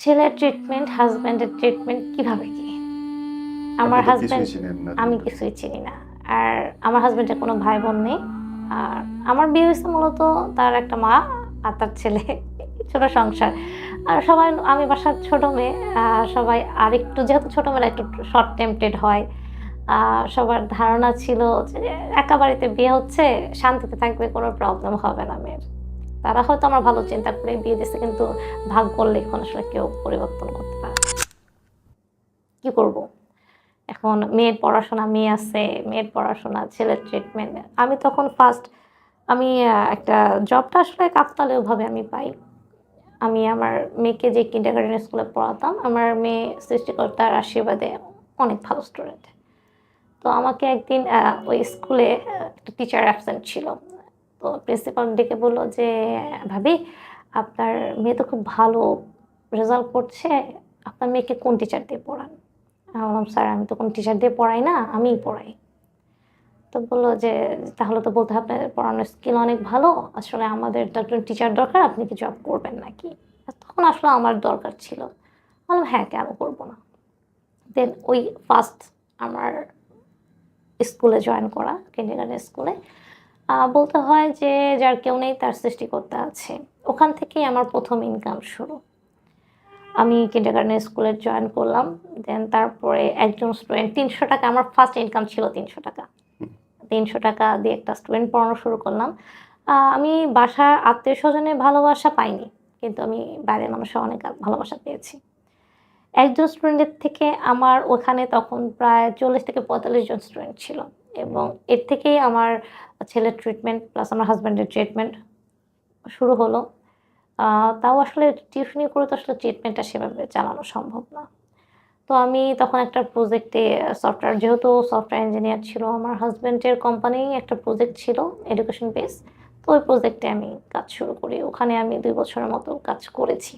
ছেলের treatment, হাসব্যান্ডের treatment কিভাবে কি? আপনি আমার তো কিছুই হাসব্যান্ড চিনেন না আমি তাহলে। কিছুই চিনি না। আর আমার হাসব্যান্ডের কোনো ভাই-বোন নেই। আর আমার বিয়ে হইছে মূলত তার একটা মা আর তার ছেলে। ছোট সংসার। আর সবাই আমি বাসার ছোট মেয়ে। সবাই আরেকটু যেহেতু ছোটবেলায় একটু শর্ট টেম্পটেড হয়। আ সবার ধারণা ছিল যে একা বাড়িতে বিয়ে হচ্ছে, শান্তিতে থাকবে, কোনো প্রবলেম হবে না মেয়ের। তারা হয়তো আমার ভালো চিন্তা করেই বিয়ে দিছে কিন্তু ভাগ্যর লিখন আসলে কেউ পরিবর্তন করতে পারে না। কি করব? এখন মেয়ের পড়াশোনা, মেয়ে আছে, মেয়ের পড়াশোনা, ছেলের ট্রিটমেন্ট। আমি তখন ফার্স্ট আমি একটা জবটা আসলে কাকতালীয় ভাবে আমি পাই। আমি আমার মেয়েকে যে কিন্ডারগার্টেন স্কুলে পড়াতাম, আমার মেয়ে সৃষ্টিকর্তার আশীর্বাদে অনেক ভালো স্টুডেন্ট। তো আমাকে একদিন ওই স্কুলে একটা টিচার অ্যাবসেন্ট ছিল। তো প্রিন্সিপাল ডেকে বলল যে, "ভাবি, আপনার মেয়ে তো খুব ভালো রেজাল্ট করছে। আপনার মেয়েকে কোন টিচার দিয়ে পড়ান?" আমি বললাম, "স্যার, আমি তো কোনো টিচার দিয়ে পড়াই না, আমিই পড়াই।" তো বলল যে, "তাহলে তো বলতে হবে আপনার পড়ানোর স্কিল অনেক ভালো। আসলে আমাদের তো একজন টিচার দরকার, আপনি কি জব করবেন নাকি?" তখন আসলে আমার দরকার ছিল। বললাম, "হ্যাঁ, কেন করব না?" দেন ওই ফার্স্ট আমার স্কুলে জয়েন করা, কিন্ডারগার্টেন স্কুলে। বলতে হয় যে, যার কেউ নেই তার সৃষ্টিকর্তা আছে। ওখান থেকেই আমার ১ম ইনকাম শুরু। আমি কিন্ডারগার্টেন স্কুলে জয়েন করলাম। দেন তারপরে একজন স্টুডেন্ট ৳৩০০ আমার ফার্স্ট ইনকাম ছিল ৳৩০০। হুম, ৳৩০০ দিয়ে একটা স্টুডেন্ট পড়ানো শুরু করলাম। আমি বাসার আত্মীয়স্বজনের ভালোবাসা পাইনি। কিন্তু আমি বাইরের মানুষের অনেক ভালোবাসা পেয়েছি। একজন স্টুডেন্টের থেকে আমার ওখানে তখন প্রায় ৪০ থেকে ৪৫ জন স্টুডেন্ট ছিল এবং হুম। এর থেকেই আমার ছেলের ট্রিটমেন্ট প্লাস আমার হাসব্যান্ডের ট্রিটমেন্ট শুরু হলো। আ তাও আসলে টিউশনি করে তো আসলে ট্রিটমেন্টটা সেভাবে চালানো সম্ভব না। তো আমি তখন একটা প্রজেক্টে সফটওয়্যার যেহেতু সফটওয়্যার ইঞ্জিনিয়ার ছিল আমার হাসব্যান্ডের কোম্পানি একটা প্রজেক্ট ছিল এডুকেশন বেস। তো ওই প্রজেক্টে আমি কাজ শুরু করি। ওখানে আমি ২ বছরের মতো কাজ করেছি।